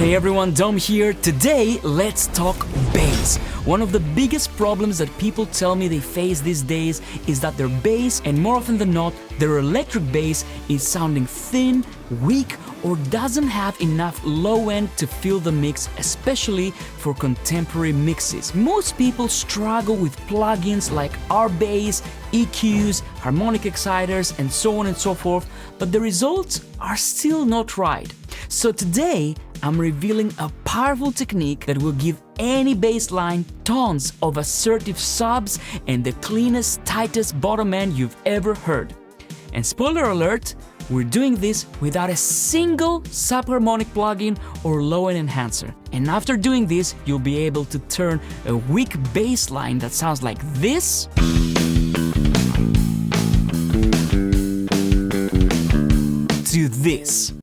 Hey everyone, Dom here. Today, let's talk bass. One of the biggest problems that people tell me they face these days is that their bass, and more often than not, their electric bass is sounding thin, weak, or doesn't have enough low end to fill the mix, especially for contemporary mixes. Most people struggle with plugins like Qbase, EQs, harmonic exciters, and so on and so forth, but the results are still not right. So today, I'm revealing a powerful technique that will give any bass line tons of assertive subs and the cleanest, tightest bottom end you've ever heard. And spoiler alert, we're doing this without a single subharmonic plugin or low-end enhancer. And after doing this, you'll be able to turn a weak bass line that sounds like this to this.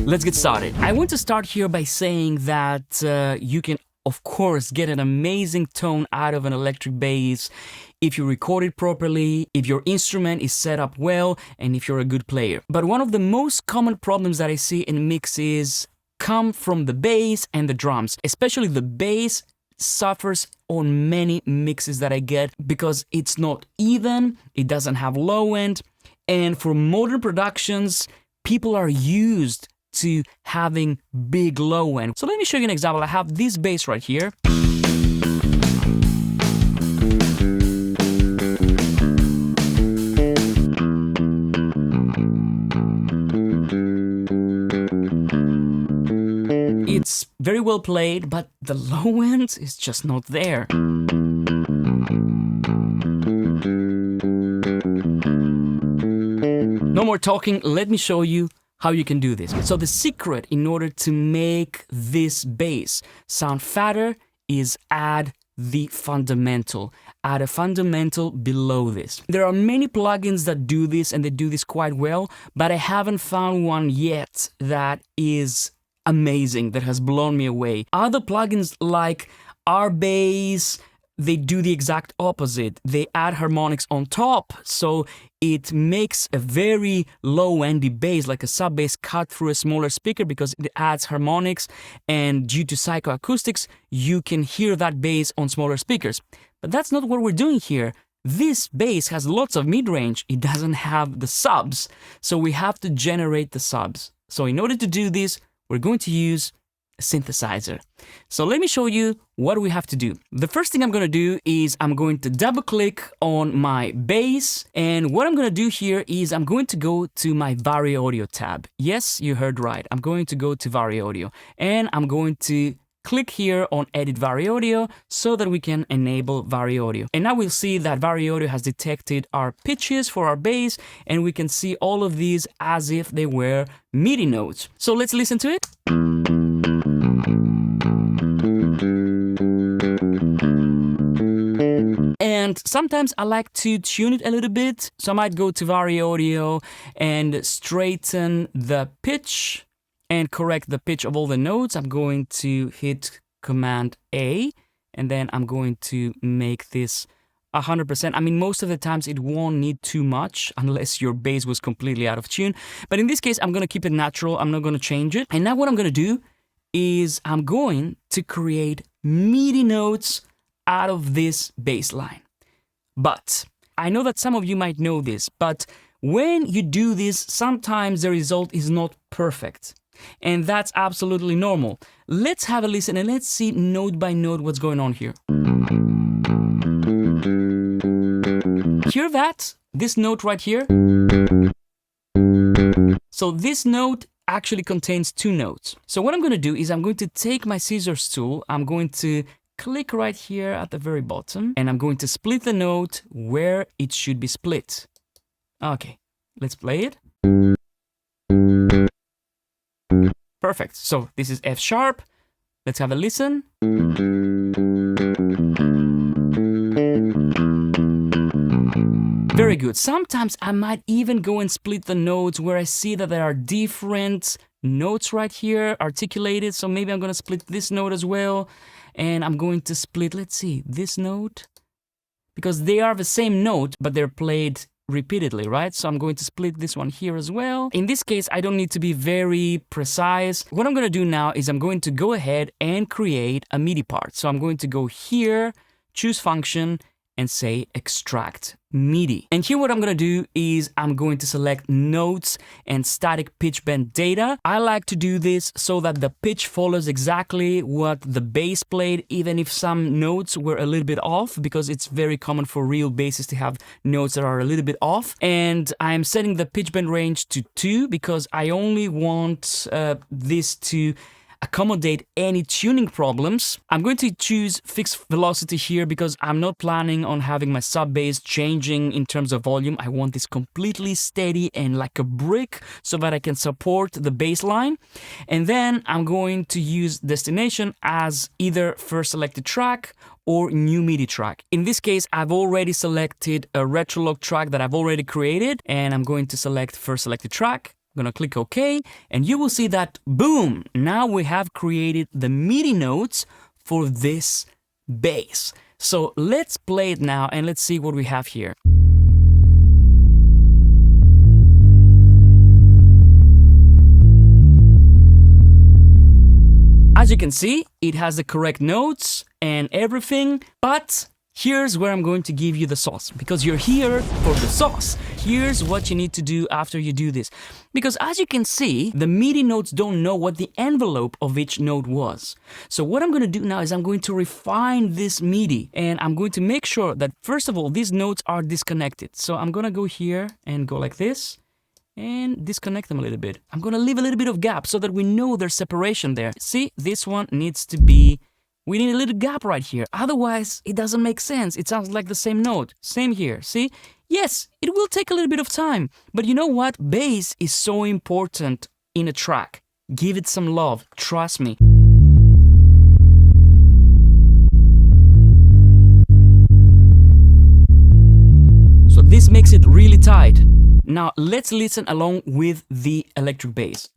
Let's get started. I want to start here by saying that you can, of course, get an amazing tone out of an electric bass if you record it properly, if your instrument is set up well, and if you're a good player. But one of the most common problems that I see in mixes come from the bass and the drums. Especially the bass suffers on many mixes that I get because it's not even, it doesn't have low end, and for modern productions, people are used to having big low end. So let me show you an example. I have this bass right here. It's very well played, but the low end is just not there. No more talking, let me show you how you can do this. So the secret in order to make this bass sound fatter is add the fundamental. Add a fundamental below this. There are many plugins that do this and they do this quite well, but I haven't found one yet that is amazing, that has blown me away. Other plugins like Qbase, they do the exact opposite. They add harmonics on top, so it makes a very low-endy bass, like a sub-bass cut through a smaller speaker because it adds harmonics, and due to psychoacoustics, you can hear that bass on smaller speakers. But that's not what we're doing here. This bass has lots of mid-range. It doesn't have the subs, so we have to generate the subs. So in order to do this, we're going to use synthesizer. So let me show you what we have to do. The first thing I'm going to do is I'm going to double click on my bass, and what I'm going to do here is I'm going to go to my Vari Audio tab. Yes, you heard right. I'm going to go to Vari Audio and I'm going to click here on Edit Vari Audio so that we can enable Vari Audio. And now we'll see that Vari Audio has detected our pitches for our bass, and we can see all of these as if they were MIDI notes. So let's listen to it. And sometimes I like to tune it a little bit, so I might go to Vari Audio and straighten the pitch and correct the pitch of all the notes. I'm going to hit Command A, and then I'm going to make this 100%. I mean, most of the times it won't need too much unless your bass was completely out of tune. But in this case, I'm going to keep it natural. I'm not going to change it. And now what I'm going to do is I'm going to create MIDI notes out of this bass line. But I know that some of you might know this, but when you do this, sometimes the result is not perfect. And that's absolutely normal. Let's have a listen and let's see note by note what's going on here. Hear that? This note right here? So this note actually contains two notes. So what I'm going to do is I'm going to take my scissors tool, I'm going to click right here at the very bottom, and I'm going to split the note where it should be split. Okay, let's play it. Perfect. So this is F sharp. Let's have a listen. Very good. Sometimes I might even go and split the notes where I see that there are different notes right here articulated. So maybe I'm going to split this note as well. and I'm going to split, let's see, this note, because they are the same note, but they're played repeatedly, right? So I'm going to split this one here as well. In this case, I don't need to be very precise. What I'm going to do now is I'm going to go ahead and create a MIDI part. So I'm going to go here, choose function, and say extract MIDI. And here what I'm gonna do is I'm going to select notes and static pitch bend data. I like to do this so that the pitch follows exactly what the bass played, even if some notes were a little bit off, because it's very common for real basses to have notes that are a little bit off. And I'm setting the pitch bend range to 2 because I only want this to accommodate any tuning problems. I'm going to choose fixed velocity here because I'm not planning on having my sub bass changing in terms of volume. I want this completely steady and like a brick so that I can support the bass line. And then I'm going to use destination as either first selected track or new MIDI track. In this case, I've already selected a Retrologue track that I've already created, and I'm going to select first selected track. I'm gonna click OK, and you will see that, boom, now we have created the MIDI notes for this bass. So let's play it now and let's see what we have here. As you can see, it has the correct notes and everything, but here's where I'm going to give you the sauce, because you're here for the sauce. Here's what you need to do after you do this. Because as you can see, the MIDI notes don't know what the envelope of each note was. So what I'm going to do now is I'm going to refine this MIDI, and I'm going to make sure that, first of all, these notes are disconnected. So I'm going to go here and go like this and disconnect them a little bit. I'm going to leave a little bit of gap so that we know there's separation there. See, this one needs to be, we need a little gap right here. Otherwise, it doesn't make sense. It sounds like the same note. Same here, see? Yes, it will take a little bit of time. But you know what? Bass is so important in a track. Give it some love. Trust me. So this makes it really tight. Now, let's listen along with the electric bass.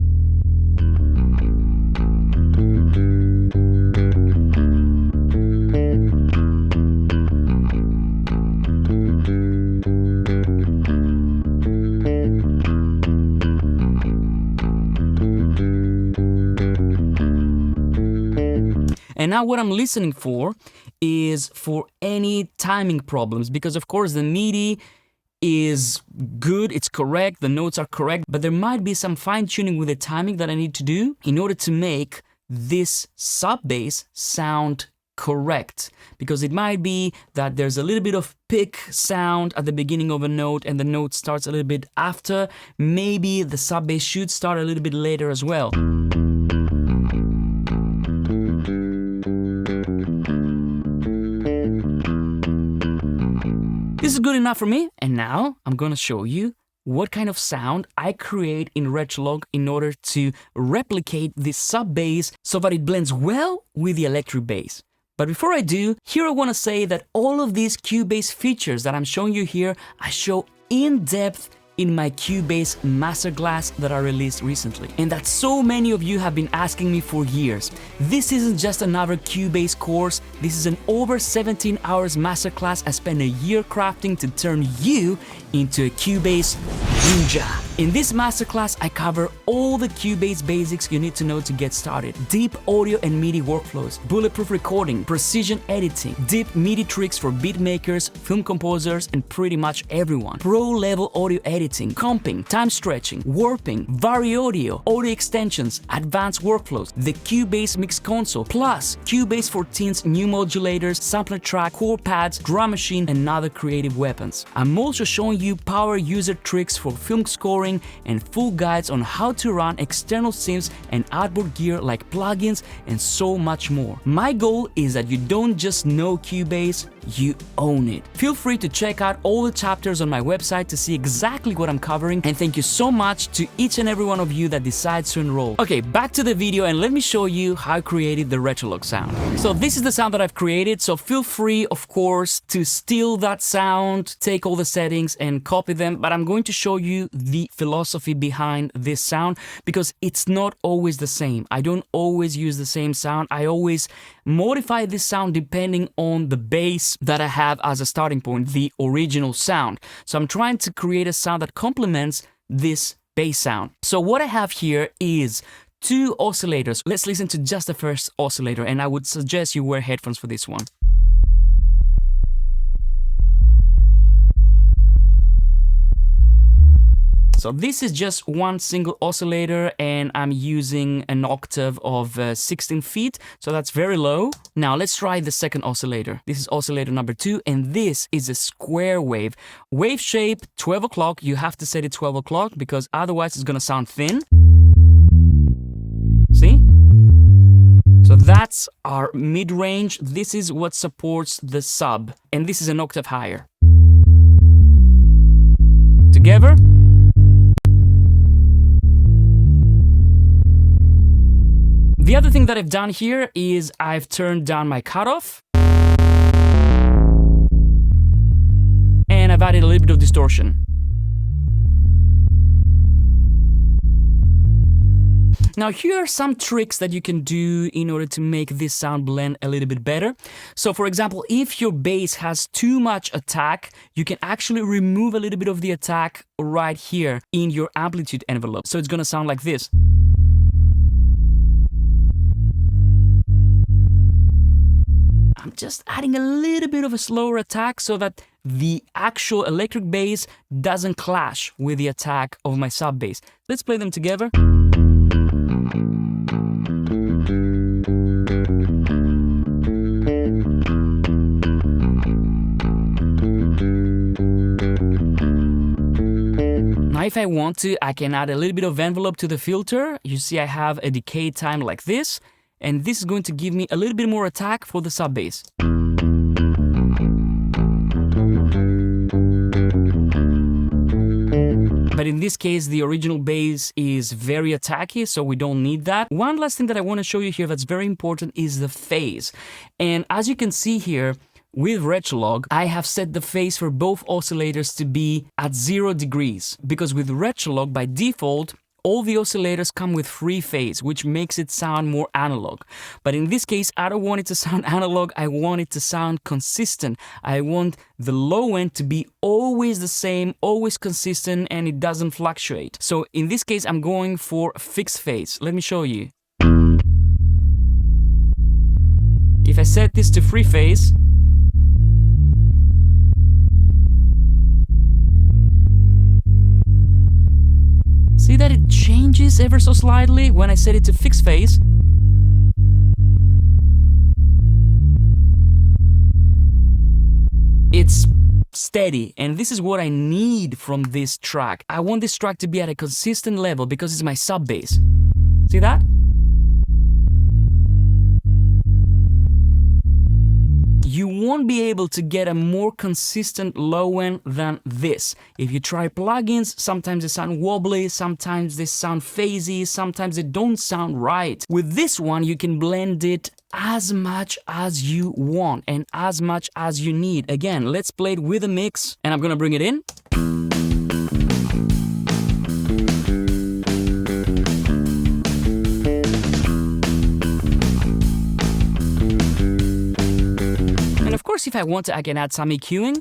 And now what I'm listening for is for any timing problems, because of course the MIDI is good, it's correct, the notes are correct, but there might be some fine tuning with the timing that I need to do in order to make this sub bass sound correct. Because it might be that there's a little bit of pick sound at the beginning of a note and the note starts a little bit after. Maybe the sub bass should start a little bit later as well. This is good enough for me, and now I'm gonna show you what kind of sound I create in Retrologue in order to replicate this sub bass so that it blends well with the electric bass. But before I do, here I want to say that all of these Qbase features that I'm showing you here, I show in depth in my Qbase Masterclass that I released recently, and that so many of you have been asking me for years. This isn't just another Qbase course, this is an over 17 hours masterclass I spent a year crafting to turn you into a Qbase ninja. In this masterclass, I cover all the Qbase basics you need to know to get started. Deep audio and MIDI workflows, bulletproof recording, precision editing, deep MIDI tricks for beat makers, film composers, and pretty much everyone. Pro-level audio editing, comping, time stretching, warping, vari-audio, audio extensions, advanced workflows, the Qbase Mix Console, plus Qbase 14's new modulators, sampler track, chord pads, drum machine, and other creative weapons. I'm also showing you power user tricks for film scoring and full guides on how to run external synths and outboard gear like plugins and so much more. My goal is that you don't just know Qbase, you own it. Feel free to check out all the chapters on my website to see exactly what I'm covering, and thank you so much to each and every one of you that decides to enroll. Okay, back to the video, and let me show you how I created the Retrologue sound. So this is the sound that I've created, so feel free, of course, to steal that sound, take all the settings and copy them, but I'm going to show you the philosophy behind this sound because it's not always the same. I don't always use the same sound. I always modify this sound depending on the bass that I have as a starting point, the original sound. So I'm trying to create a sound that complements this bass sound. So what I have here is 2 oscillators. Let's listen to just the first oscillator, and I would suggest you wear headphones for this one. So this is just one single oscillator, and I'm using an octave of 16 feet, so that's very low. Now let's try the second oscillator. This is oscillator number 2, and this is a square wave. Wave shape 12 o'clock, you have to set it 12 o'clock because otherwise it's gonna sound thin. See? So that's our mid-range. This is what supports the sub, and this is an octave higher. Together. The other thing that I've done here is I've turned down my cutoff and I've added a little bit of distortion. Now here are some tricks that you can do in order to make this sound blend a little bit better. So for example, if your bass has too much attack, you can actually remove a little bit of the attack right here in your amplitude envelope. So it's gonna sound like this. I'm just adding a little bit of a slower attack so that the actual electric bass doesn't clash with the attack of my sub bass. Let's play them together. Now if I want to, I can add a little bit of envelope to the filter. You see I have a decay time like this. And this is going to give me a little bit more attack for the sub bass. But in this case, the original bass is very attacky, so we don't need that. One last thing that I want to show you here that's very important is the phase. And as you can see here, with Retrologue, I have set the phase for both oscillators to be at 0 degrees. Because with Retrologue, by default, all the oscillators come with free phase, which makes it sound more analog. But in this case, I don't want it to sound analog, I want it to sound consistent. I want the low end to be always the same, always consistent, and it doesn't fluctuate. So in this case, I'm going for fixed phase. Let me show you. If I set this to free phase, see that it changes ever so slightly when I set it to fixed phase. It's steady, and this is what I need from this track. I want this track to be at a consistent level because it's my sub bass. See that? You won't be able to get a more consistent low end than this. If you try plugins, sometimes they sound wobbly, sometimes they sound phasey, sometimes they don't sound right. With this one, you can blend it as much as you want and as much as you need. Again, let's play it with a mix, and I'm gonna bring it in. Of course, if I want to, I can add some EQing.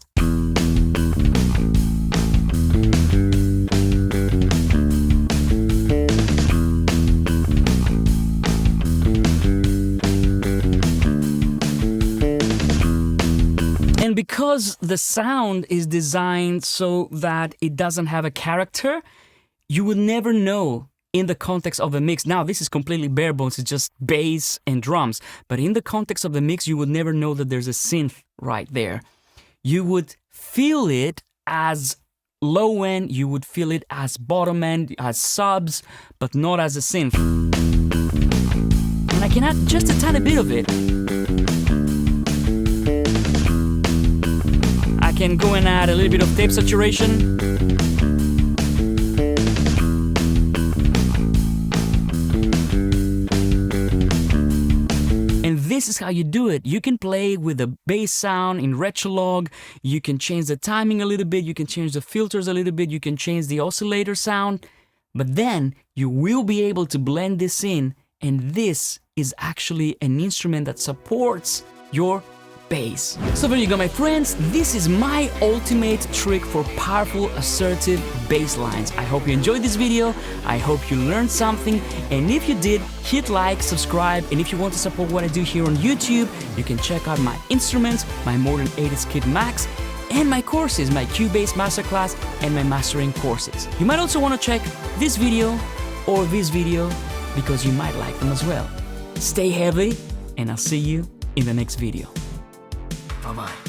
And because the sound is designed so that it doesn't have a character, you will never know in the context of a mix. Now, this is completely bare bones, it's just bass and drums. But in the context of the mix, you would never know that there's a synth right there. You would feel it as low end, you would feel it as bottom end, as subs, but not as a synth. And I can add just a tiny bit of it. can go and add a little bit of tape saturation. And this is how you do it. You can play with the bass sound in Retrologue. You can change the timing a little bit. You can change the filters a little bit. You can change the oscillator sound. But then you will be able to blend this in. And this is actually an instrument that supports your bass. So there you go, my friends. This is my ultimate trick for powerful, assertive bass lines. I hope you enjoyed this video. I hope you learned something. And if you did, hit like, subscribe. And if you want to support what I do here on YouTube, you can check out my instruments, my Modern 80s Kit Max, and my courses, my Qbase Masterclass and my mastering courses. You might also want to check this video or this video because you might like them as well. Stay heavy, and I'll see you in the next video. Bye-bye.